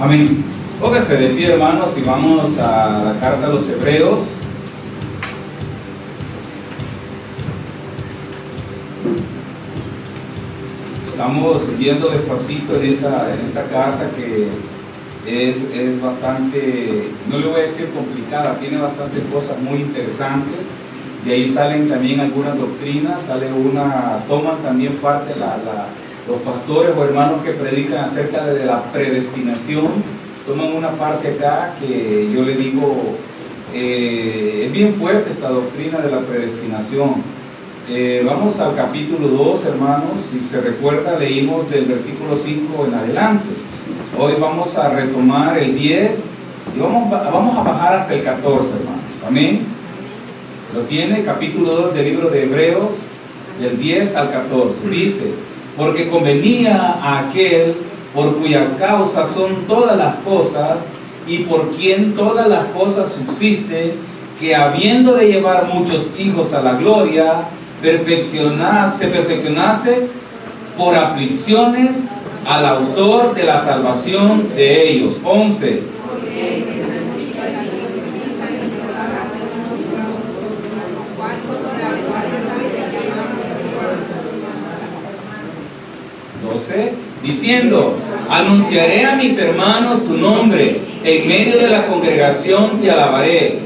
Amén. Póngase de pie, hermanos, y vamos a la carta a los Hebreos. Estamos yendo despacito en esta carta que es bastante, no le voy a decir complicada, tiene bastantes cosas muy interesantes. De ahí salen también algunas doctrinas, toman también parte los pastores o hermanos que predican acerca de la predestinación, toman una parte acá que yo le digo, es bien fuerte esta doctrina de la predestinación. Vamos al capítulo 2, hermanos. Si se recuerda, leímos del versículo 5 en adelante. Hoy vamos a retomar el 10 y vamos a bajar hasta el 14, hermanos. Amén. Lo tiene, capítulo 2 del libro de Hebreos, del 10 al 14. Dice: porque convenía a aquel por cuya causa son todas las cosas y por quien todas las cosas subsisten, que habiendo de llevar muchos hijos a la gloria, se perfeccionase por aflicciones al autor de la salvación de ellos. 11. 12. Diciendo: anunciaré a mis hermanos tu nombre, en medio de la congregación te alabaré.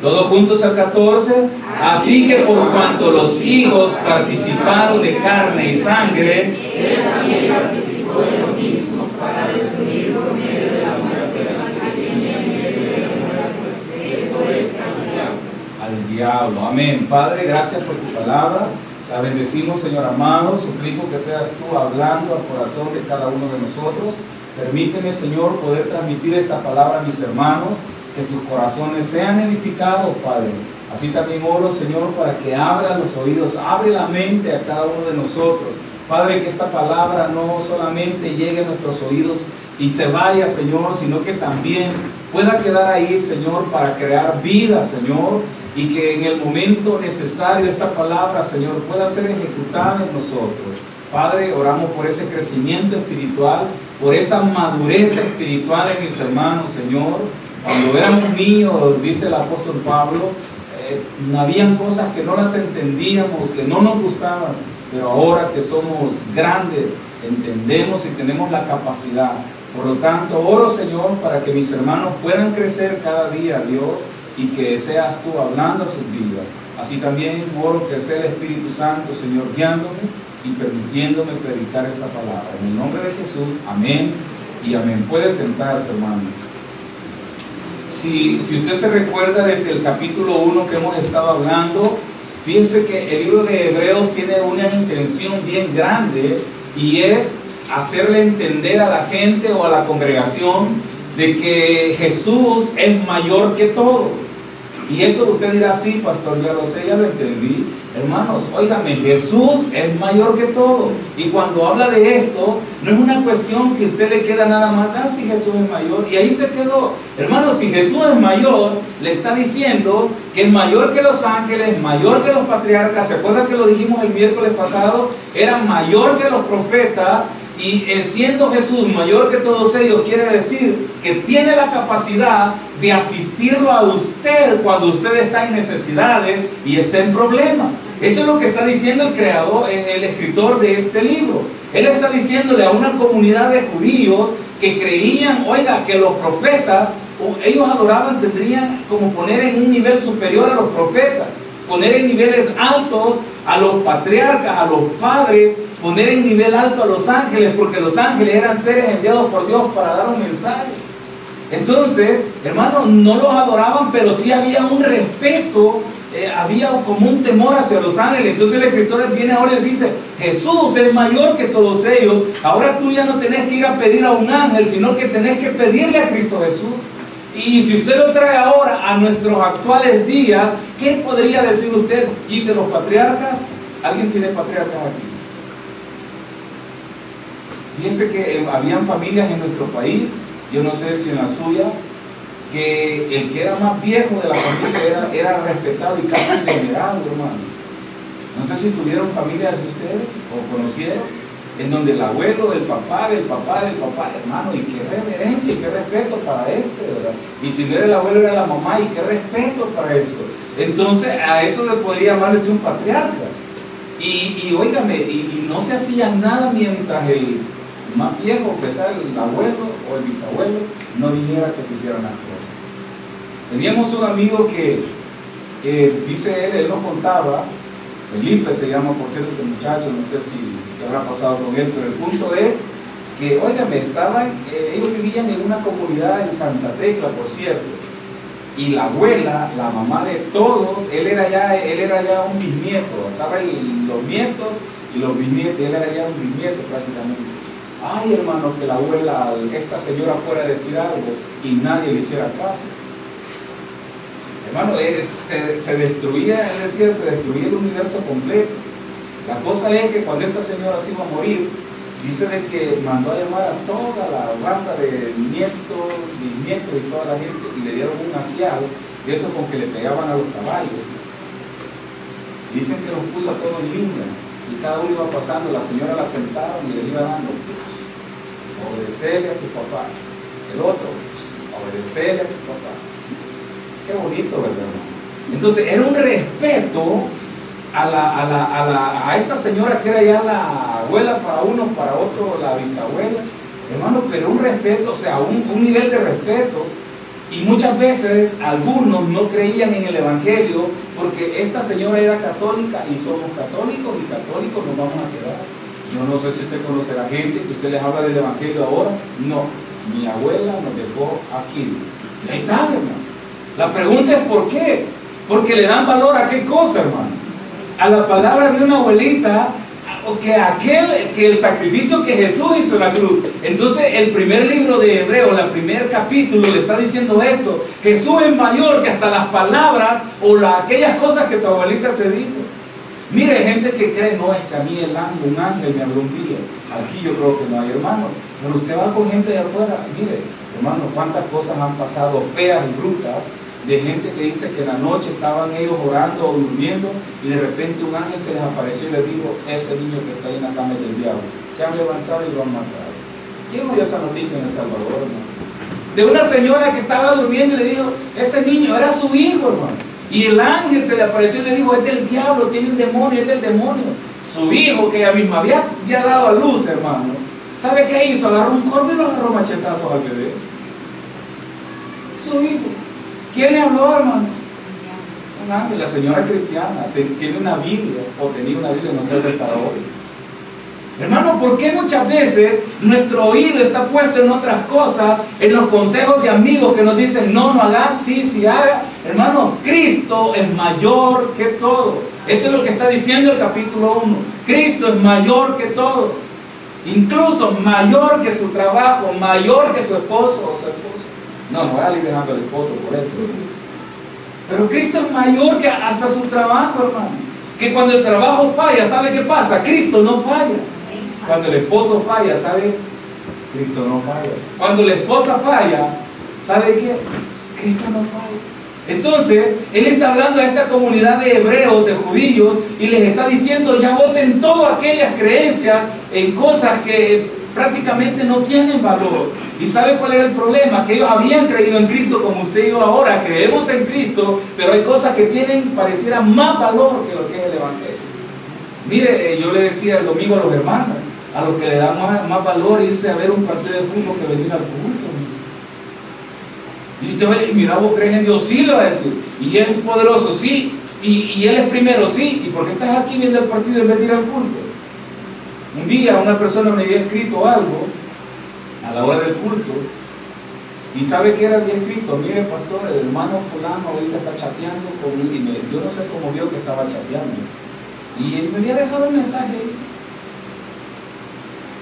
Todos juntos al 14. Así que por cuanto los hijos participaron de carne y sangre, él también participó de lo mismo, para destruir por medio de la muerte al que tenía en medio de la muerte, esto es al diablo. Amén. Padre, gracias por tu palabra. La bendecimos, Señor amado. Suplico que seas tú hablando al corazón de cada uno de nosotros. Permíteme, Señor, poder transmitir esta palabra a mis hermanos, que sus corazones sean edificados, Padre. Así también oro, Señor, para que abra los oídos, abre la mente a cada uno de nosotros. Padre, que esta palabra no solamente llegue a nuestros oídos y se vaya, Señor, sino que también pueda quedar ahí, Señor, para crear vida, Señor, y que en el momento necesario esta palabra, Señor, pueda ser ejecutada en nosotros. Padre, oramos por ese crecimiento espiritual, por esa madurez espiritual en mis hermanos, Señor. Cuando éramos niños, dice el apóstol Pablo, habían cosas que no las entendíamos, que no nos gustaban, pero ahora que somos grandes, entendemos y tenemos la capacidad. Por lo tanto, oro, Señor, para que mis hermanos puedan crecer cada día, Dios, y que seas tú hablando a sus vidas. Así también oro que sea el Espíritu Santo, Señor, guiándome y permitiéndome predicar esta palabra. En el nombre de Jesús, amén y amén. Puede sentarse, hermano. Si usted se recuerda desde el capítulo 1 que hemos estado hablando, fíjense que el libro de Hebreos tiene una intención bien grande, y es hacerle entender a la gente o a la congregación de que Jesús es mayor que todo. Y eso usted dirá: sí, pastor, ya lo sé, ya lo entendí. Hermanos, óigame, Jesús es mayor que todo. Y cuando habla de esto, no es una cuestión que a usted le queda nada más: ah, sí, Jesús es mayor, y ahí se quedó. Hermanos, si Jesús es mayor, le está diciendo que es mayor que los ángeles, mayor que los patriarcas. ¿Se acuerdan que lo dijimos el miércoles pasado? Era mayor que los profetas. Y siendo Jesús mayor que todos ellos, quiere decir que tiene la capacidad de asistirlo a usted cuando usted está en necesidades y está en problemas. Eso es lo que está diciendo el creador, el escritor de este libro. Él está diciéndole a una comunidad de judíos que creían, oiga, que los profetas, ellos adoraban, tendrían como poner en un nivel superior a los profetas, poner en niveles altos a los patriarcas, a los padres, poner en nivel alto a los ángeles, porque los ángeles eran seres enviados por Dios para dar un mensaje. Entonces, hermanos, no los adoraban, pero sí había un respeto, había como un temor hacia los ángeles. Entonces el escritor viene ahora y dice: Jesús es mayor que todos ellos. Ahora tú ya no tenés que ir a pedir a un ángel, sino que tenés que pedirle a Cristo Jesús. Y si usted lo trae ahora a nuestros actuales días, ¿qué podría decir usted? Quite los patriarcas. ¿Alguien tiene patriarcas aquí? Fíjense que habían familias en nuestro país, yo no sé si en la suya, que el que era más viejo de la familia era respetado y casi venerado, hermano. No sé si tuvieron familias ustedes o conocieron, en donde el abuelo, del papá, hermano, y qué reverencia y qué respeto para esto, ¿verdad? Y si no era el abuelo, era la mamá, y qué respeto para esto. Entonces, a eso se podría llamarle un patriarca. Y óigame, y no se hacía nada mientras el más viejo, que sea el abuelo o el bisabuelo, no dijera que se hicieran las cosas. Teníamos un amigo que dice él nos contaba, Felipe se llama por cierto este muchacho, no sé si qué habrá pasado con él, pero el punto es que, óigame, ellos vivían en una comunidad en Santa Tecla, por cierto, y la abuela, la mamá de todos, él era ya un bisnieto, estaban los nietos y los bisnietos, él era ya un bisnieto prácticamente. Ay, hermano, que la abuela, esta señora fuera a decir algo y nadie le hiciera caso. Hermano, se destruía, él decía, se destruía el universo completo. La cosa es que cuando esta señora se iba a morir, dice de que mandó a llamar a toda la banda de nietos, bisnietos y toda la gente, y le dieron un asiado, y eso con que le pegaban a los caballos. Dicen que los puso a todos en línea, y cada uno iba pasando, la señora la sentaba y le iba dando, obedecerle a tus papás. El otro, obedecerle a tus papás. Qué bonito, ¿verdad? Entonces era un respeto a esta señora que era ya la abuela para uno, para otro la bisabuela, hermano, pero un respeto, o sea, un nivel de respeto. Y muchas veces algunos no creían en el Evangelio porque esta señora era católica y somos católicos y católicos nos vamos a quedar. Yo no sé si usted conocerá gente que usted les habla del Evangelio ahora. No, mi abuela nos dejó aquí. Y ahí está, hermano. La pregunta es ¿por qué? Porque le dan valor a qué cosa, hermano. A la palabra de una abuelita, que el sacrificio que Jesús hizo en la cruz. Entonces el primer libro de Hebreos, el primer capítulo le está diciendo esto: Jesús es mayor que hasta las palabras o aquellas cosas que tu abuelita te dijo. Mire, gente que cree, no, es que a mí un ángel me habló un día. Aquí yo creo que no hay, hermano. Pero usted va con gente de afuera, mire, hermano, cuántas cosas han pasado feas y brutas, de gente que dice que en la noche estaban ellos orando o durmiendo y de repente un ángel se les apareció y les dijo: ese niño que está ahí en la cama es del diablo, se han levantado y lo han matado. ¿Quién oyó esa noticia en El Salvador, hermano? De una señora que estaba durmiendo y le dijo: ese niño era su hijo, hermano, y el ángel se le apareció y le dijo: es del diablo, tiene un demonio, es del demonio. Su hijo, que ella misma había dado a luz, hermano, ¿sabe qué hizo? Agarró un corno y lo agarró machetazos al bebé. Su hijo. ¿Quién le habló, hermano? Un ángel. La señora cristiana tiene una Biblia, o tenía una Biblia, no sé dónde está hoy. Hermano, ¿por qué muchas veces nuestro oído está puesto en otras cosas, en los consejos de amigos que nos dicen no, no hagas, sí, sí haga? Hermano, Cristo es mayor que todo. Eso es lo que está diciendo el capítulo 1. Cristo es mayor que todo. Incluso mayor que su trabajo, mayor que su esposo o su esposa. No voy a ir dejando al esposo por eso. Pero Cristo es mayor que hasta su trabajo, hermano. Que cuando el trabajo falla, ¿sabe qué pasa? Cristo no falla. Cuando el esposo falla, ¿sabe? Cristo no falla. Cuando la esposa falla, ¿sabe qué? Cristo no falla. Entonces, Él está hablando a esta comunidad de hebreos, de judíos, y les está diciendo: ya boten todas aquellas creencias en cosas que prácticamente no tienen valor. ¿Y sabe cuál era el problema? Que ellos habían creído en Cristo como usted y yo ahora. Creemos en Cristo, pero hay cosas que tienen, pareciera, más valor que lo que es el Evangelio. Mire, yo le decía el domingo a los hermanos, a los que le dan más valor irse a ver un partido de fútbol que venir al culto. Y usted va a decir: mira, vos crees en Dios, sí, le va a decir. Y Él es poderoso, sí. Y Él es primero, sí. ¿Y por qué estás aquí viendo el partido en vez de ir al culto? Un día una persona me había escrito algo a la hora del culto, y sabe que era bien escrito: mire, pastor, el hermano fulano ahorita está chateando conmigo, y yo no sé cómo vio que estaba chateando, y él me había dejado un mensaje ahí.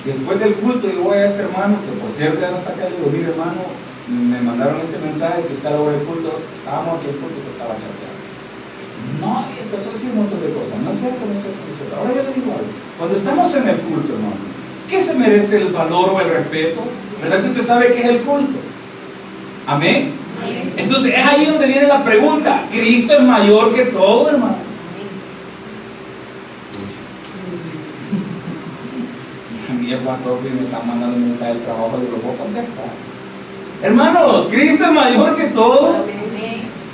Después del culto yo voy a este hermano, que por cierto ya no está acá, y digo: mire, hermano, me mandaron este mensaje que usted a la hora del culto, estábamos aquí en el culto y se estaba chateando. No, y empezó a decir un montón de cosas. No es cierto, no es cierto, no es cierto. Ahora yo le digo algo: cuando estamos en el culto, hermano, ¿qué se merece el valor o el respeto? ¿Verdad que usted sabe qué es el culto? Amén. Entonces es ahí donde viene la pregunta: ¿Cristo es mayor que todo, hermano? pastor que me está mandando un mensaje del trabajo, yo lo puedo contestar. Hermano, Cristo es mayor que todo.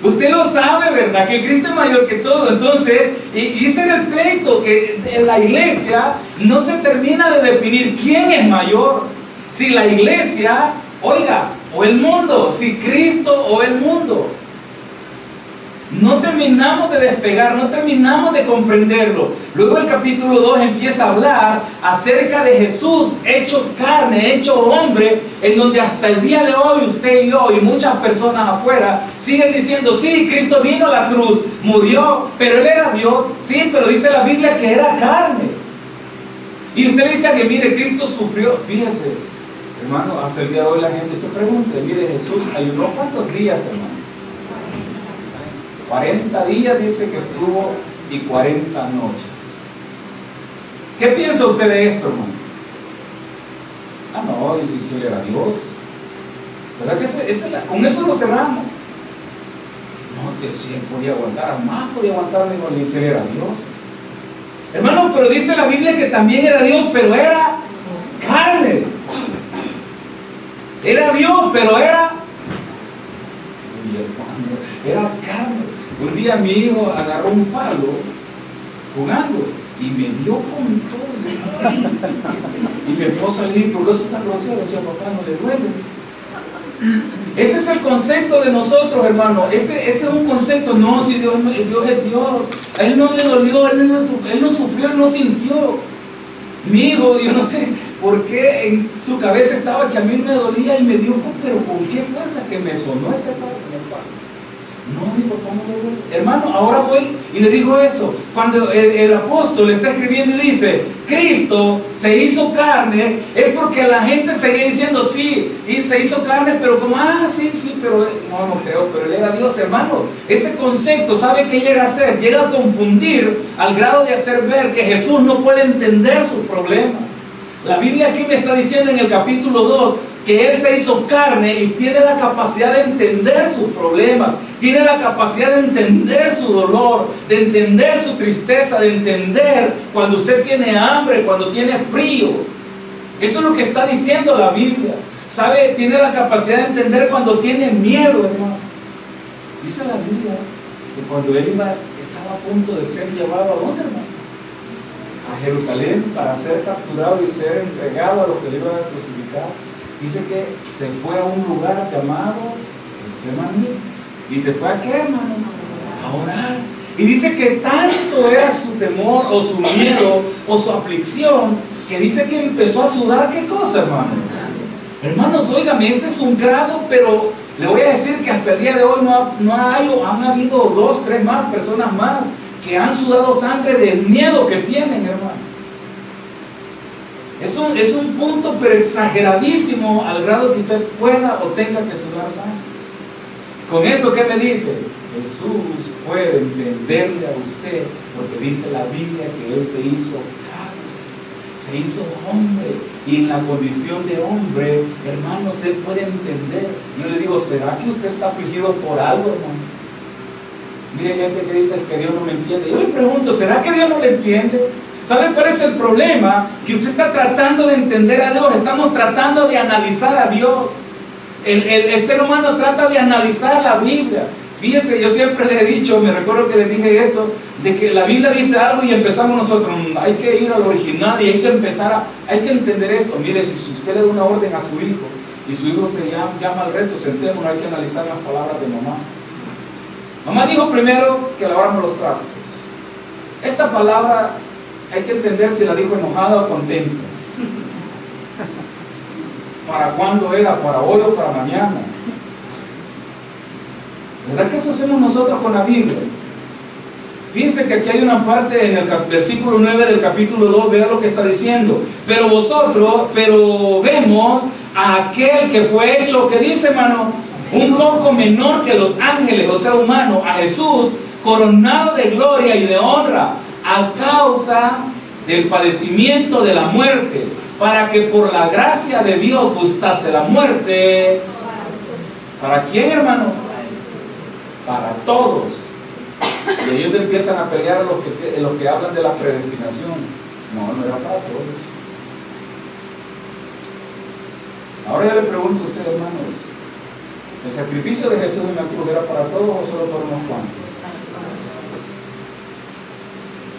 Usted lo sabe, ¿verdad? Que Cristo es mayor que todo. Entonces, y ese era el pleito, que en la iglesia no se termina de definir quién es mayor. Si la iglesia, oiga, o el mundo, si Cristo o el mundo. No terminamos de despegar, no terminamos de comprenderlo. Luego el capítulo 2 empieza a hablar acerca de Jesús hecho carne, hecho hombre, en donde hasta el día de hoy usted y yo y muchas personas afuera siguen diciendo, sí, Cristo vino a la cruz, murió, pero Él era Dios. Sí, pero dice la Biblia que era carne. Y usted dice que mire, Cristo sufrió. Fíjese, hermano, hasta el día de hoy la gente, usted pregunta, mire, Jesús ayunó ¿cuántos días, hermano? 40 días dice que estuvo y 40 noches. ¿Qué piensa usted de esto, hermano? Ah, no, y si él era Dios. ¿Verdad que con eso lo cerramos? No, que si él podía aguantar, más podía aguantar, ni si él era Dios. Hermano, pero dice la Biblia que también era Dios, pero era carne. Era Dios, pero era carne. Un día mi hijo agarró un palo jugando y me dio con todo. Y mi esposa le dijo, ¿por qué eso está grosero? Decía, papá, no le duele. Ese es el concepto de nosotros, hermano. Ese es un concepto. No, si Dios es Dios. A Él no le dolió, Él no sufrió, Él no sintió. Mi hijo, yo no sé por qué en su cabeza estaba que a mí me dolía y me dio, pero con qué fuerza que me sonó ese palo. No, mi papá no le duele. Hermano, ahora voy y le digo esto. Cuando el apóstol está escribiendo y dice, Cristo se hizo carne, es porque la gente seguía diciendo, sí, y se hizo carne, pero como, sí, pero no creo, pero Él era Dios, hermano. Ese concepto, ¿sabe qué llega a hacer? Llega a confundir al grado de hacer ver que Jesús no puede entender sus problemas. La Biblia aquí me está diciendo en el capítulo 2 que Él se hizo carne y tiene la capacidad de entender sus problemas, tiene la capacidad de entender su dolor, de entender su tristeza, de entender cuando usted tiene hambre, cuando tiene frío. Eso es lo que está diciendo la Biblia. ¿Sabe? Tiene la capacidad de entender cuando tiene miedo, hermano. Dice la Biblia que cuando Él estaba a punto de ser llevado, ¿a dónde, hermano? A Jerusalén, para ser capturado y ser entregado a los que le iban a crucificar. Dice que se fue a un lugar llamado Getsemaní. ¿Y se fue a qué, hermanos? A orar. Y dice que tanto era su temor o su miedo o su aflicción, que dice que empezó a sudar. ¿Qué cosa, hermanos? Hermanos, óigame, ese es un grado, pero le voy a decir que hasta el día de hoy han habido 2, 3 más personas más que han sudado sangre del miedo que tienen, hermano. Es un punto, pero exageradísimo, al grado que usted pueda o tenga que sudar sangre. Con eso, ¿qué me dice? Jesús puede entenderle a usted, porque dice la Biblia que Él se hizo carne, se hizo hombre, y en la condición de hombre, hermanos, Él puede entender. Yo le digo, ¿será que usted está afligido por algo, hermano? Mire, gente que dice que Dios no me entiende. Yo le pregunto, ¿será que Dios no le entiende? ¿Sabe cuál es el problema? Que usted está tratando de entender a Dios. Estamos tratando de analizar a Dios. El ser humano trata de analizar la Biblia. Fíjese, yo siempre le he dicho, me recuerdo que le dije esto, de que la Biblia dice algo y empezamos nosotros, hay que ir al original y hay que entender esto. Mire, si usted le da una orden a su hijo y su hijo se llama al resto, sentémonos, hay que analizar las palabras de mamá. Mamá dijo primero que laváramos los trastos. Esta palabra hay que entender si la dijo enojada o contenta. ¿Para cuándo era? ¿Para hoy o para mañana? ¿Verdad que eso hacemos nosotros con la Biblia? Fíjense que aquí hay una parte en el versículo 9 del capítulo 2, vea lo que está diciendo. Pero vemos a aquel que fue hecho, que dice, hermano, un poco menor que los ángeles, o sea, humano, a Jesús, coronado de gloria y de honra, a causa del padecimiento de la muerte, para que por la gracia de Dios gustase la muerte. ¿Para quién, hermano? Para todos. Y ellos empiezan a pelear a los que hablan de la predestinación. No era para todos. Ahora yo le pregunto a usted, hermanos, ¿el sacrificio de Jesús en la cruz era para todos o solo para unos cuantos?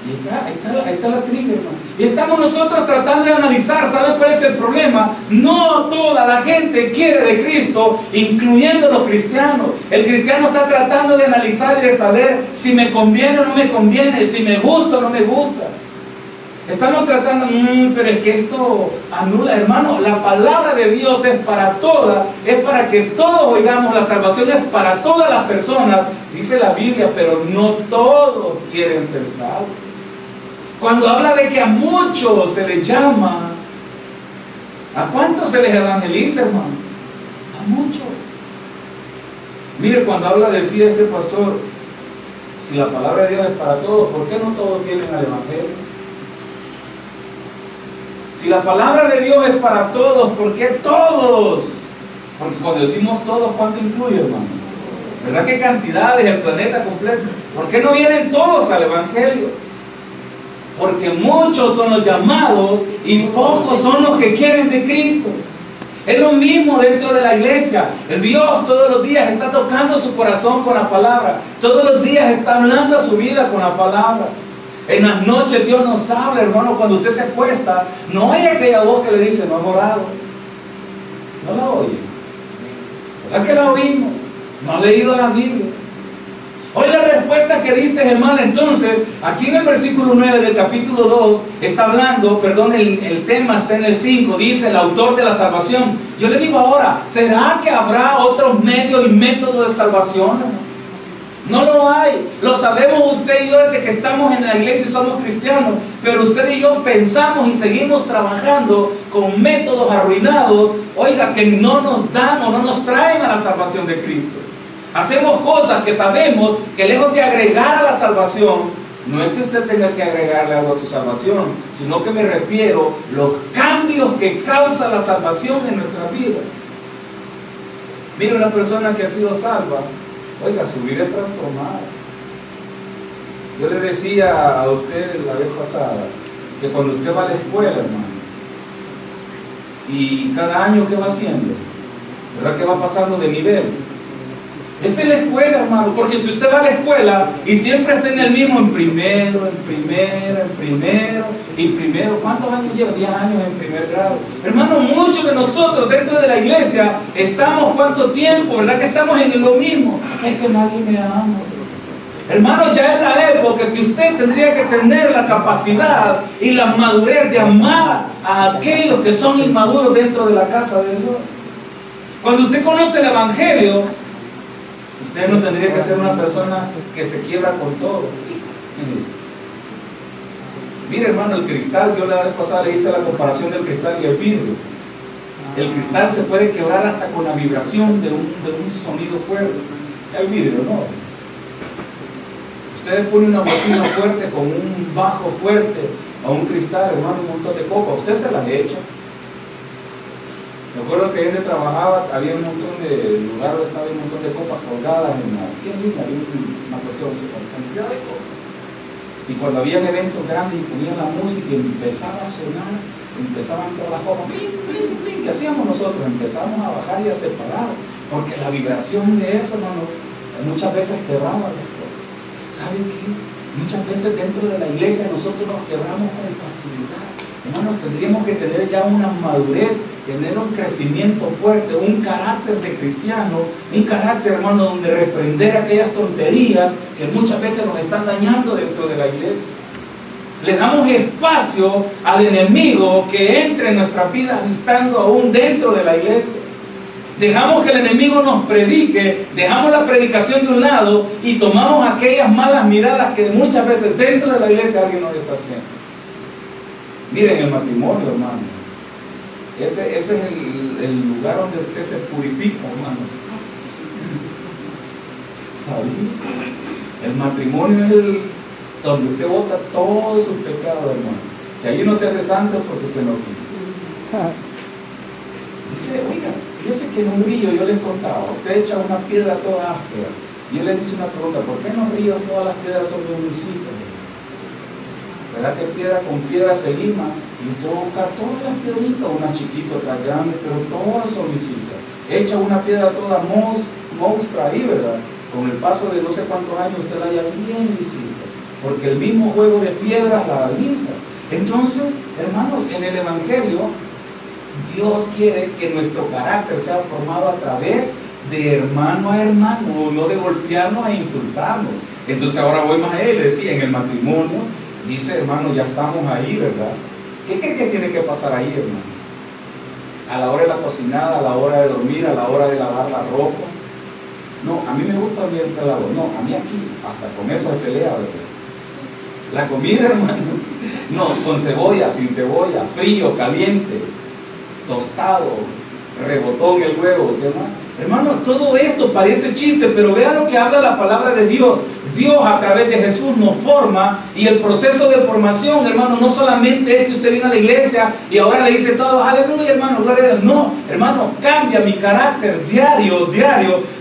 Y ahí está la trivia, hermano. Y estamos nosotros tratando de analizar, ¿saben cuál es el problema? No toda la gente quiere de Cristo, incluyendo los cristianos. El cristiano está tratando de analizar y de saber si me conviene o no me conviene, si me gusta o no me gusta. Estamos tratando, pero es que esto anula, hermano. La palabra de Dios es para todas, es para que todos oigamos. La salvación es para todas las personas, dice la Biblia, pero no todos quieren ser salvos. Cuando habla de que a muchos se les llama, ¿a cuántos se les evangeliza, hermano? A muchos. Mire, cuando habla, decía este pastor, si la palabra de Dios es para todos, ¿por qué no todos vienen al evangelio? Si la palabra de Dios es para todos, ¿por qué todos? Porque cuando decimos todos, ¿cuánto incluye, hermano? ¿Verdad que cantidades, el planeta completo? ¿Por qué no vienen todos al evangelio? Porque muchos son los llamados y pocos son los que quieren de Cristo. Es lo mismo dentro de la iglesia. Dios todos los días está tocando su corazón con la palabra. Todos los días está hablando a su vida con la palabra. En las noches Dios nos habla, hermano. Cuando usted se acuesta, no hay aquella voz que le dice, no has orado. No la oye. ¿Verdad que la oímos? No ha leído la Biblia. Hoy la respuesta que diste, hermano. Entonces, aquí en el versículo 9 del capítulo 2 está hablando, perdón, el tema está en el 5, dice el autor de la salvación. Yo le digo ahora, ¿será que habrá otros medios y métodos de salvación, hermano? No lo hay. Lo sabemos usted y yo desde que estamos en la iglesia y somos cristianos. Pero usted y yo pensamos y seguimos trabajando con métodos arruinados, oiga, que no nos dan o no nos traen a la salvación de Cristo. Hacemos cosas que sabemos que lejos de agregar a la salvación, no es que usted tenga que agregarle algo a su salvación, sino que me refiero a los cambios que causa la salvación en nuestra vida. Mire, una persona que ha sido salva, oiga, su vida es transformada. Yo le decía a usted la vez pasada que cuando usted va a la escuela, hermano, y cada año, ¿qué va haciendo? ¿Verdad que va pasando de nivel? Esa es la escuela, hermano, porque si usted va a la escuela y siempre está en el mismo, en primero, ¿cuántos años lleva? 10 años en primer grado. Hermano, muchos de nosotros dentro de la iglesia estamos, ¿cuánto tiempo? ¿Verdad que estamos en lo mismo? Es que nadie me ama. Hermano, ya es la época que usted tendría que tener la capacidad y la madurez de amar a aquellos que son inmaduros dentro de la casa de Dios. Cuando usted conoce el evangelio, usted no tendría que ser una persona que se quiebra con todo. Mire, hermano, el cristal, yo la vez pasada le hice la comparación del cristal y el vidrio. El cristal se puede quebrar hasta con la vibración de un sonido fuerte. El vidrio no. Usted pone una bocina fuerte con un bajo fuerte a un cristal, hermano, un montón de copa, usted se la echa. Me acuerdo que ahí donde trabajaba había un montón de lugares donde estaba un montón de copas colgadas en la silla, había una cuestión de cantidad de copas. Y cuando habían eventos grandes y ponían la música y empezaba a sonar, empezaban todas las copas, ¡plim, plim, plim! ¿Qué hacíamos nosotros? Empezamos a bajar y a separar, porque la vibración de eso, hermano, muchas veces quebraba las cosas. ¿Saben qué? Muchas veces dentro de la iglesia nosotros nos quebramos con facilidad. Hermanos, tendríamos que tener ya una madurez, tener un crecimiento fuerte, un carácter de cristiano, un carácter, hermano, donde reprender aquellas tonterías que muchas veces nos están dañando dentro de la iglesia. Le damos espacio al enemigo que entre en nuestra vida estando aún dentro de la iglesia. Dejamos que el enemigo nos predique, dejamos la predicación de un lado y tomamos aquellas malas miradas que muchas veces dentro de la iglesia alguien nos está haciendo. Miren, el matrimonio, hermano, ese es el lugar donde usted se purifica, hermano. ¿Sabía? El matrimonio es donde usted bota todos sus pecados, hermano. Si allí no se hace santo es porque usted no quiso. Dice, oiga, yo sé que en un río, yo les contaba, usted echa una piedra toda áspera. Yo les hice una pregunta, ¿por qué en los ríos todas las piedras son de un municipio? ¿Verdad que piedra con piedra se lima? Y usted va a buscar todas las piedritas, unas chiquitas, otras grandes, pero todas son visitas. Echa una piedra toda monstrua ahí, ¿verdad? Con el paso de no sé cuántos años usted la haya bien lisita, porque el mismo juego de piedras la lisa. Entonces, hermanos, en el Evangelio, Dios quiere que nuestro carácter sea formado a través de hermano a hermano, no de golpearnos e insultarnos. Entonces ahora voy más a él, decía, en el matrimonio, dice, hermano, ya estamos ahí, ¿verdad? ¿Qué cree que tiene que pasar ahí, hermano? A la hora de la cocinada, a la hora de dormir, a la hora de lavar la ropa. No, a mí me gusta bien este lado. No, a mí aquí, hasta con eso de pelea, ¿verdad? La comida, hermano, no, con cebolla, sin cebolla, frío, caliente, tostado, rebotón el huevo, ¿qué más? Hermano, todo esto parece chiste, pero vean lo que habla la palabra de Dios. Dios a través de Jesús nos forma, y el proceso de formación, hermano, no solamente es que usted viene a la iglesia y ahora le dice todo, aleluya, hermano, gloria a Dios. No, hermano, cambia mi carácter diario.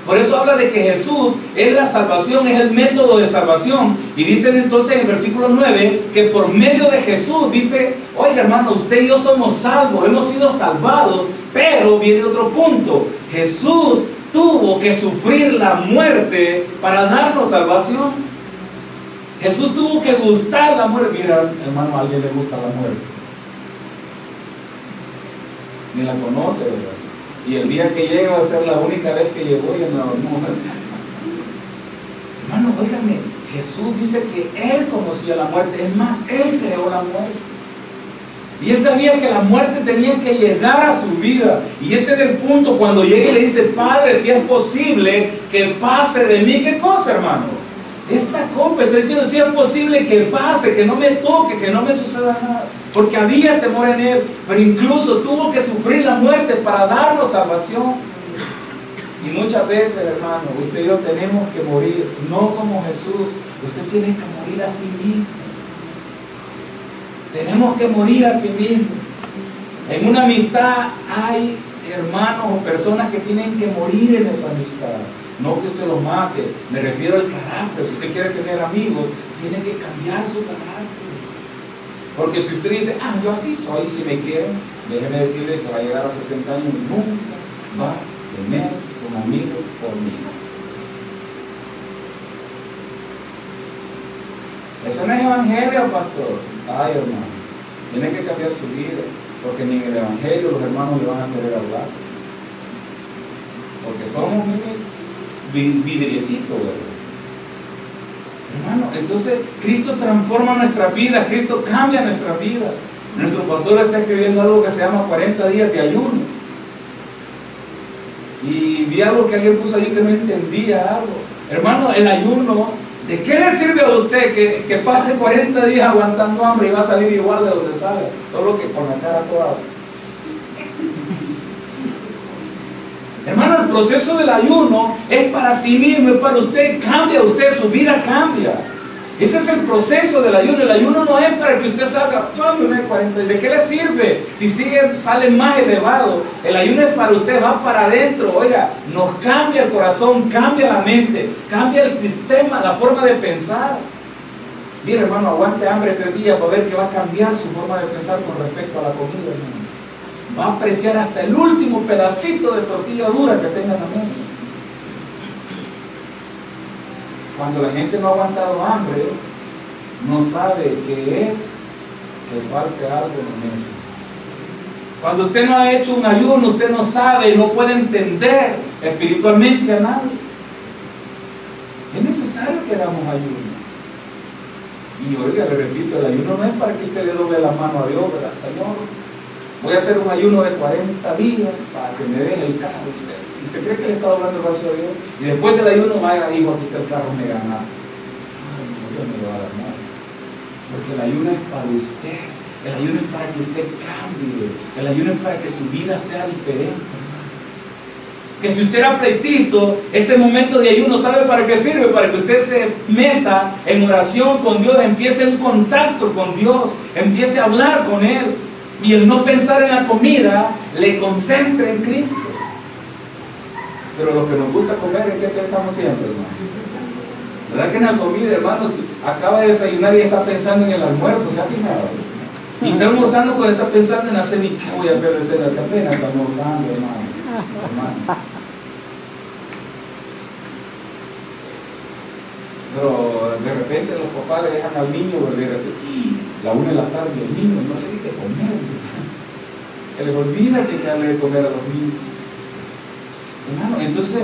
Por eso habla de que Jesús es la salvación, es el método de salvación. Y dicen entonces en el versículo 9 que por medio de Jesús, dice, oiga, hermano, usted y yo somos salvos, hemos sido salvados. Pero viene otro punto: Jesús tuvo que sufrir la muerte para darnos salvación. Jesús tuvo que gustar la muerte. Mira, hermano, a alguien le gusta la muerte, ni la conoce, ¿verdad? Y el día que llegue va a ser la única vez que llegó y no. Hermano, óigame, Jesús dice que Él conocía la muerte. Es más, Él creó la muerte. Y Él sabía que la muerte tenía que llegar a su vida. Y ese era el punto cuando llega y le dice, Padre, si es posible que pase de mí. ¿Qué cosa, hermano? Esta copa, está diciendo, si es posible que pase, que no me toque, que no me suceda nada. Porque había temor en Él, pero incluso tuvo que sufrir la muerte para darnos salvación. Y muchas veces, hermano, usted y yo tenemos que morir, no como Jesús. Usted tiene que morir a sí mismo. Tenemos que morir a sí mismo. En una amistad hay hermanos o personas que tienen que morir en esa amistad. No que usted los mate, me refiero al carácter. Si usted quiere tener amigos, tiene que cambiar su carácter. Porque si usted dice, yo así soy, si me quieren, déjeme decirle que va a llegar a 60 años y nunca va a tener un amigo conmigo. Eso no es evangelio, pastor. Ay, hermano, tiene que cambiar su vida, porque ni en el evangelio los hermanos le van a querer hablar, porque somos vidriecitos, ¿verdad? Hermano, entonces Cristo transforma nuestra vida, Cristo cambia nuestra vida. Nuestro pastor está escribiendo algo que se llama 40 días de ayuno, y vi algo que alguien puso ahí que no entendía algo. Hermano, el ayuno, ¿de qué le sirve a usted que pase 40 días aguantando hambre y va a salir igual de donde sale? Solo que con la cara toda. Hermano, el proceso del ayuno es para sí mismo, es para usted. Cambia usted, su vida cambia. Ese es el proceso del ayuno. El ayuno no es para que usted salga, ayuné 40. ¿De qué le sirve? Si sale más elevado. El ayuno es para usted, va para adentro. Oiga, nos cambia el corazón, cambia la mente, cambia el sistema, la forma de pensar. Mire, hermano, aguante hambre 3 días para ver que va a cambiar su forma de pensar con respecto a la comida, hermano. Va a apreciar hasta el último pedacito de tortilla dura que tenga en la mesa. Cuando la gente no ha aguantado hambre, no sabe qué es que falte algo en la mesa. Cuando usted no ha hecho un ayuno, usted no sabe, no puede entender espiritualmente a nadie. Es necesario que hagamos ayuno. Y oiga, le repito, el ayuno no es para que usted le doble la mano a Dios, ¿verdad? Señor, voy a hacer un ayuno de 40 días para que me deje el carro usted. ¿Y usted cree que le está doblando el brazo a Dios? Y después del ayuno, vaya, hijo, aquí está el carro, me ganas. Ay, no, Dios me lo va a dar nada. Porque el ayuno es para usted. El ayuno es para que usted cambie. El ayuno es para que su vida sea diferente. Que si usted era pleitisto, ese momento de ayuno, ¿sabe para qué sirve? Para que usted se meta en oración con Dios, empiece un contacto con Dios, empiece a hablar con Él. Y el no pensar en la comida le concentre en Cristo. Pero lo que nos gusta comer, ¿en qué pensamos siempre, hermano? ¿Verdad que en la comida, hermanos, acaba de desayunar y está pensando en el almuerzo? ¿Se ha fijado? Y está almorzando cuando está pensando en la cena. ¿Y qué voy a hacer de cena? Se apenas está almorzando, hermano. Pero de repente los papás le dejan al niño, la 1 de la tarde, el niño no le dice comer, que les olvida que darle de comer a los niños. Hermano, entonces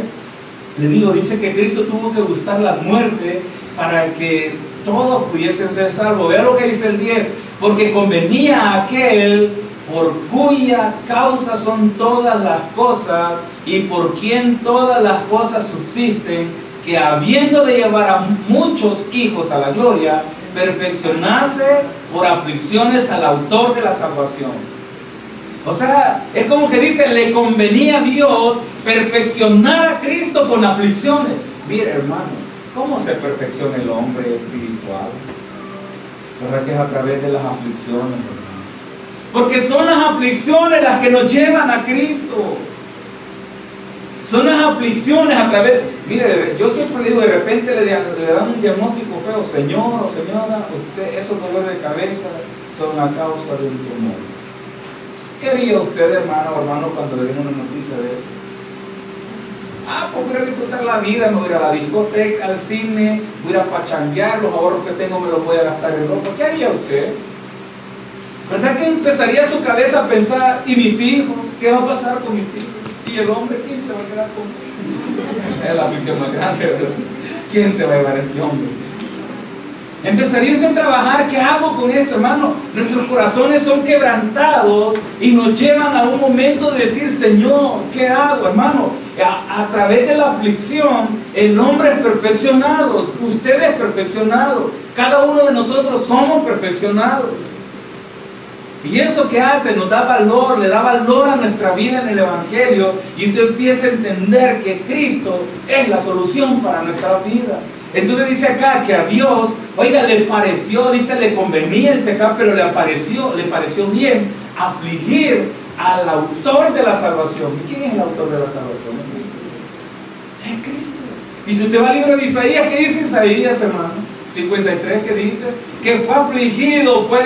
le digo, dice que Cristo tuvo que gustar la muerte para que todos pudiesen ser salvos. Vea lo que dice el 10, porque convenía a aquel por cuya causa son todas las cosas y por quien todas las cosas subsisten, que habiendo de llevar a muchos hijos a la gloria, perfeccionase por aflicciones al autor de la salvación. O sea, es como que dice, le convenía a Dios perfeccionar a Cristo con aflicciones. Mire, hermano, ¿cómo se perfecciona el hombre espiritual? ¿Verdad que es a través de las aflicciones, hermano? Porque son las aflicciones las que nos llevan a Cristo. Son las aflicciones a través, mire, yo siempre le digo, de repente le dan un diagnóstico feo, señor o señora, usted, esos dolores de cabeza son la causa de un tumor. ¿Qué haría usted, hermano o hermano, cuando le den una noticia de eso? Pues voy a disfrutar la vida, me voy a ir a la discoteca, al cine, voy a ir a pachanguear, los ahorros que tengo me los voy a gastar en ropa. ¿Qué haría usted? ¿Verdad que empezaría su cabeza a pensar, ¿y mis hijos? ¿Qué va a pasar con mis hijos? ¿Y el hombre quién se va a quedar con él? Es la aflicción más grande, ¿verdad? ¿Quién se va a llevar a este hombre? Empezaría usted a trabajar, ¿qué hago con esto, hermano? Nuestros corazones son quebrantados y nos llevan a un momento de decir, Señor, ¿qué hago, hermano? A través de la aflicción, el hombre es perfeccionado, usted es perfeccionado, cada uno de nosotros somos perfeccionados. Y eso que hace nos da valor, le da valor a nuestra vida en el Evangelio, y usted empieza a entender que Cristo es la solución para nuestra vida. Entonces dice acá que a Dios, oiga, le pareció, dice, le convenía, dice acá, pero le pareció bien afligir al autor de la salvación. ¿Y quién es el autor de la salvación? Es Cristo. Y si usted va al libro de Isaías, ¿qué dice Isaías, hermano? 53, que dice que fue afligido, fue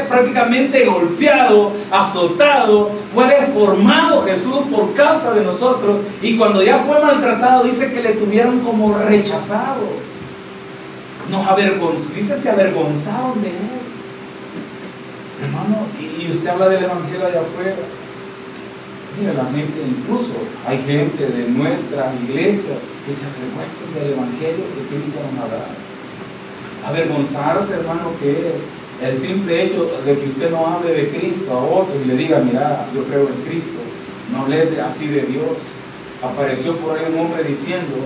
prácticamente golpeado, azotado, fue deformado Jesús por causa de nosotros, y cuando ya fue maltratado dice que le tuvieron como rechazado, dice se avergonzaron de él, hermano. Y usted habla del evangelio allá afuera, mira, la gente, incluso hay gente de nuestra iglesia que se avergüenza del evangelio que Cristo nos ha dado. Avergonzarse, hermano, ¿qué es? El simple hecho de que usted no hable de Cristo a otro y le diga, mira, yo creo en Cristo, no hable así de Dios. Apareció por ahí un hombre diciendo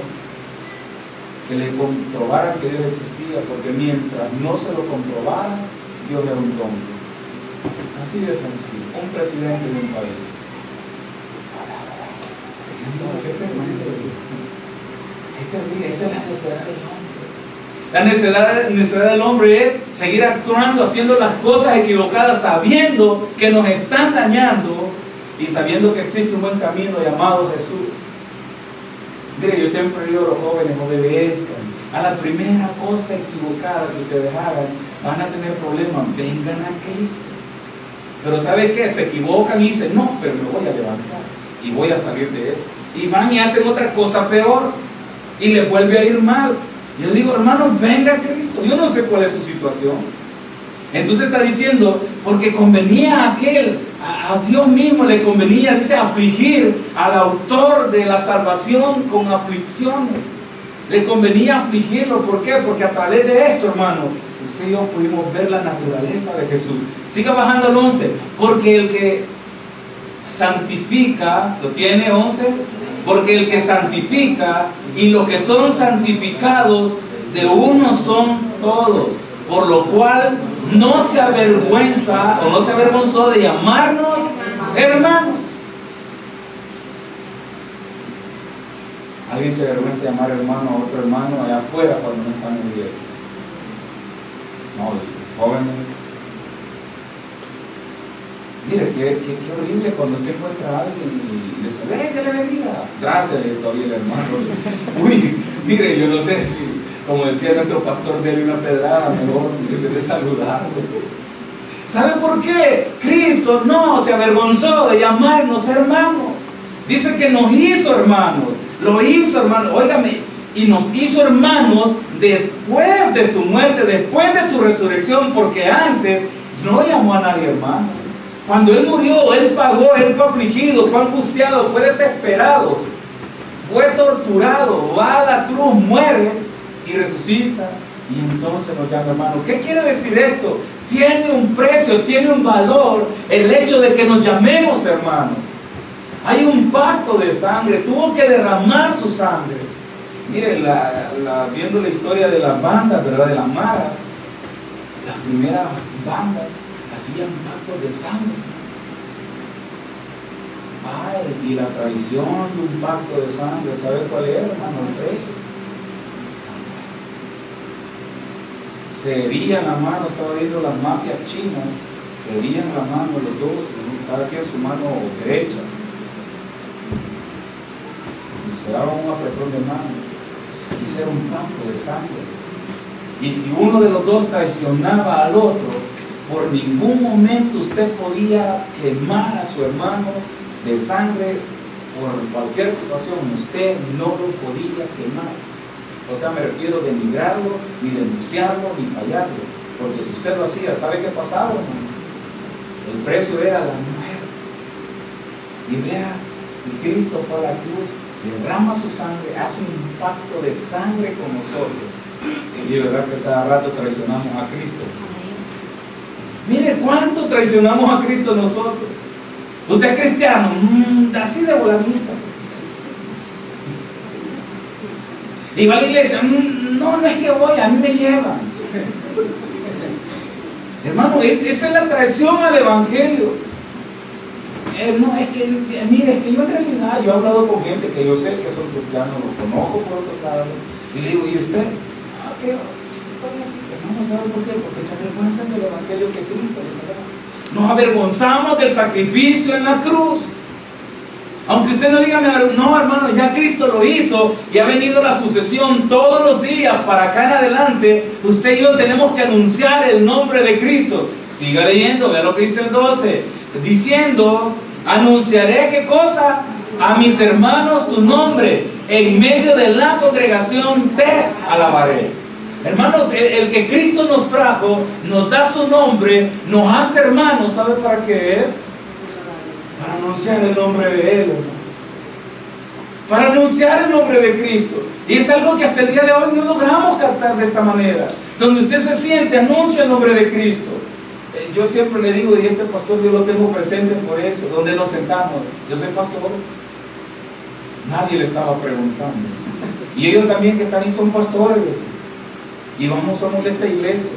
que le comprobaran que Dios existía, porque mientras no se lo comprobaran, Dios era un tonto. Así de sencillo, un presidente de un país. ¿Qué terrible? Esa es la necesidad del hombre. La necesidad del hombre es seguir actuando, haciendo las cosas equivocadas, sabiendo que nos están dañando y sabiendo que existe un buen camino llamado Jesús. Mire, yo siempre digo a los jóvenes, obedezcan. A la primera cosa equivocada que ustedes hagan, van a tener problemas, vengan a Cristo. Pero ¿sabe qué? Se equivocan y dicen, no, pero me voy a levantar y voy a salir de esto. Y van y hacen otra cosa peor y les vuelve a ir mal. Yo digo, hermano, venga a Cristo. Yo no sé cuál es su situación. Entonces está diciendo, porque convenía a aquel, a Dios mismo le convenía, dice, afligir al autor de la salvación con aflicciones. Le convenía afligirlo. ¿Por qué? Porque a través de esto, hermano, usted y yo pudimos ver la naturaleza de Jesús. Siga bajando al 11. Porque el que santifica, ¿lo tiene 11? Porque el que santifica y los que son santificados de uno son todos, por lo cual no se avergüenza o no se avergonzó de llamarnos hermanos. Alguien se avergüenza de llamar hermano a otro hermano allá afuera cuando no están en la iglesia. No, jóvenes. Mire, qué horrible cuando usted encuentra a alguien y le dice, que le bendiga. Gracias, todavía el hermano. Uy, mire, yo no sé si como decía nuestro pastor, dele una pedrada mejor en vez de saludarlo. ¿Sabe por qué? Cristo no se avergonzó de llamarnos hermanos. Dice que nos hizo hermanos, lo hizo hermanos, óigame, y nos hizo hermanos después de su muerte, después de su resurrección, porque antes no llamó a nadie hermano. Cuando Él murió, Él pagó, Él fue afligido, fue angustiado, fue desesperado, fue torturado, va a la cruz, muere y resucita, y entonces nos llama hermano. ¿Qué quiere decir esto? Tiene un precio, tiene un valor el hecho de que nos llamemos hermanos. Hay un pacto de sangre, tuvo que derramar su sangre. Miren, viendo la historia de las bandas, ¿verdad? De las maras, las primeras bandas hacían pactos de sangre. Ay, y la traición de un pacto de sangre, ¿sabe cuál era, hermano? El precio. Se herían la mano, estaba viendo las mafias chinas, se herían la mano los dos, cada quien su mano derecha. Y se daba un apretón de mano. Y ese era un pacto de sangre. Y si uno de los dos traicionaba al otro, por ningún momento usted podía quemar a su hermano de sangre por cualquier situación. Usted no lo podía quemar. O sea, me refiero a denigrarlo, ni denunciarlo, ni fallarlo. Porque si usted lo hacía, ¿sabe qué pasaba, hermano? El precio era la muerte. Y vea, y Cristo fue a la cruz, derrama su sangre, hace un pacto de sangre con nosotros. Y es verdad que cada rato traicionamos a Cristo. Mire cuánto traicionamos a Cristo nosotros. Usted es cristiano, así de voladita. Y va a la iglesia, no es que voy, a mí me llevan. Hermano, esa es la traición al evangelio. No, es que, mire, es que yo en realidad, yo he hablado con gente que yo sé que son cristianos, los conozco por otro lado, y le digo, ¿y usted? ¿Qué? Estoy así. Hermano, ¿sabe por qué? Porque se avergüenzan del evangelio que Cristo le da. Nos avergonzamos del sacrificio en la cruz. Aunque usted no diga, no hermano, ya Cristo lo hizo y ha venido la sucesión todos los días para acá en adelante, usted y yo tenemos que anunciar el nombre de Cristo. Siga leyendo, vea lo que dice el 12, diciendo, anunciaré ¿qué cosa? A mis hermanos tu nombre, en medio de la congregación te alabaré. Hermanos, el que Cristo nos trajo, nos da su nombre, nos hace hermanos, ¿sabe para qué es? Para anunciar el nombre de Él, hermano. Para anunciar el nombre de Cristo. Y es algo que hasta el día de hoy no logramos captar de esta manera. Donde usted se siente, anuncia el nombre de Cristo. Yo siempre le digo, y este pastor yo lo tengo presente por eso, donde nos sentamos. Yo soy pastor. Nadie le estaba preguntando. Y ellos también que están ahí son pastores. Y somos de esta iglesia.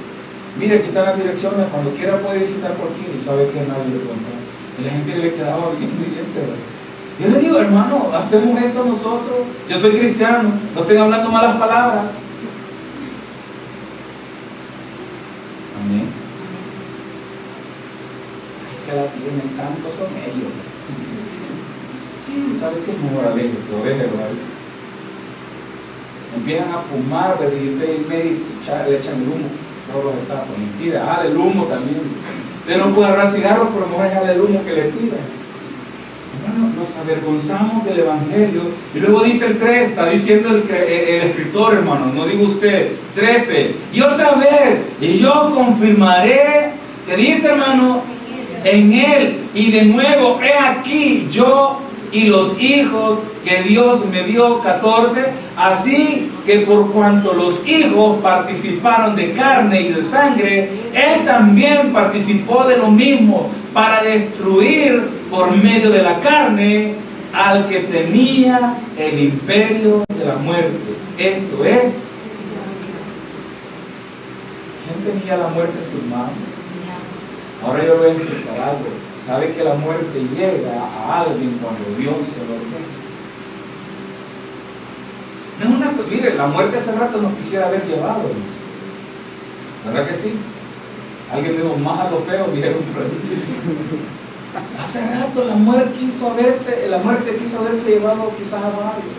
Mire, aquí están las direcciones. Cuando quiera puede visitar por aquí. Y sabe que nadie le preguntó. Y la gente le quedaba viendo y yo le digo, hermano, hacemos esto nosotros. Yo soy cristiano, no estoy hablando malas palabras. Amén. Es que la tienen tanto, son ellos. Sí, ¿sabe qué es moraleja? Se oveja, ¿verdad? Empiezan a fumar, y usted en medio le echan el humo. Todos los etapas, mentira. El humo también. Usted no puede agarrar cigarros, pero mejor dejarle el humo que le tira. Hermano, nos avergonzamos del evangelio. Y luego dice el 3, está diciendo el escritor, hermano, no digo usted. 13, y otra vez, y yo confirmaré, ¿qué dice, hermano? En él. Y de nuevo, he aquí yo y los hijos que Dios me dio, 14, así que por cuanto los hijos participaron de carne y de sangre, Él también participó de lo mismo, para destruir por medio de la carne al que tenía el imperio de la muerte. Esto es, ¿quién tenía la muerte en sus manos? Ahora yo le voy a explicar algo. Sabe que la muerte llega a alguien cuando Dios se lo ordena. No es una, mire, la muerte hace rato nos quisiera haber llevado, ¿verdad que sí? Alguien dijo, más a lo feo, dijeron por ahí. Hace rato la muerte quiso haberse llevado quizás a varios.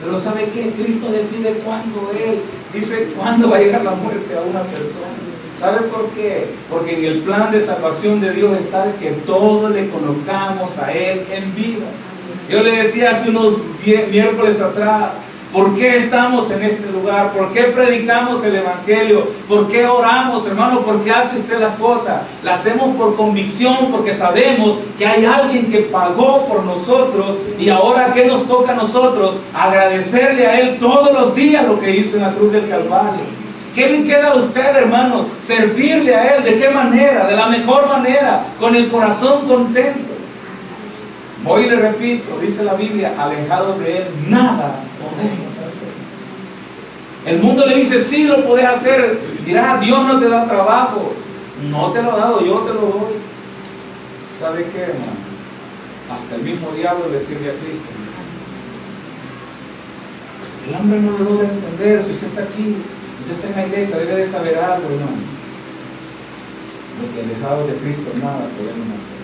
Pero ¿sabe qué? Cristo decide cuándo Él dice cuándo va a llegar la muerte a una persona. ¿Sabe por qué? Porque en el plan de salvación de Dios está que todos le conozcamos a Él en vida. Yo le decía hace unos miércoles atrás, ¿por qué estamos en este lugar? ¿Por qué predicamos el Evangelio? ¿Por qué oramos, hermano? ¿Por qué hace usted las cosas? Las hacemos por convicción, porque sabemos que hay alguien que pagó por nosotros y ahora ¿qué nos toca a nosotros? Agradecerle a Él todos los días lo que hizo en la cruz del Calvario. ¿Qué le queda a usted, hermano? Servirle a Él. ¿De qué manera? De la mejor manera, con el corazón contento. Hoy le repito, dice la Biblia, alejados de Él, nada podemos hacer. El mundo le dice, sí, lo puedes hacer. Dirá, Dios no te da trabajo. No te lo ha dado, yo te lo doy. ¿Sabe qué, hermano? Hasta el mismo diablo le sirve a Cristo. El hombre no lo logra entender. Si usted está aquí, usted está en la iglesia, debe de saber algo, hermano. De que alejados de Cristo nada podemos hacer.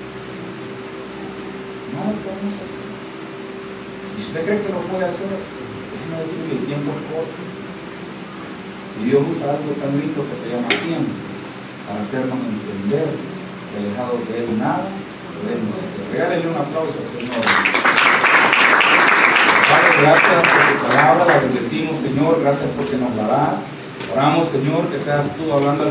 Nada podemos hacer. Y si usted cree que lo puede hacer, déjeme decirle, el tiempo es corto. Y Dios usa algo tan lindo que se llama tiempo para hacernos entender que alejados de Él nada podemos hacer. Regálele un aplauso al Señor. Padre, gracias por tu palabra, la bendecimos, Señor, gracias porque nos la das. Oramos, Señor, que seas tú hablando al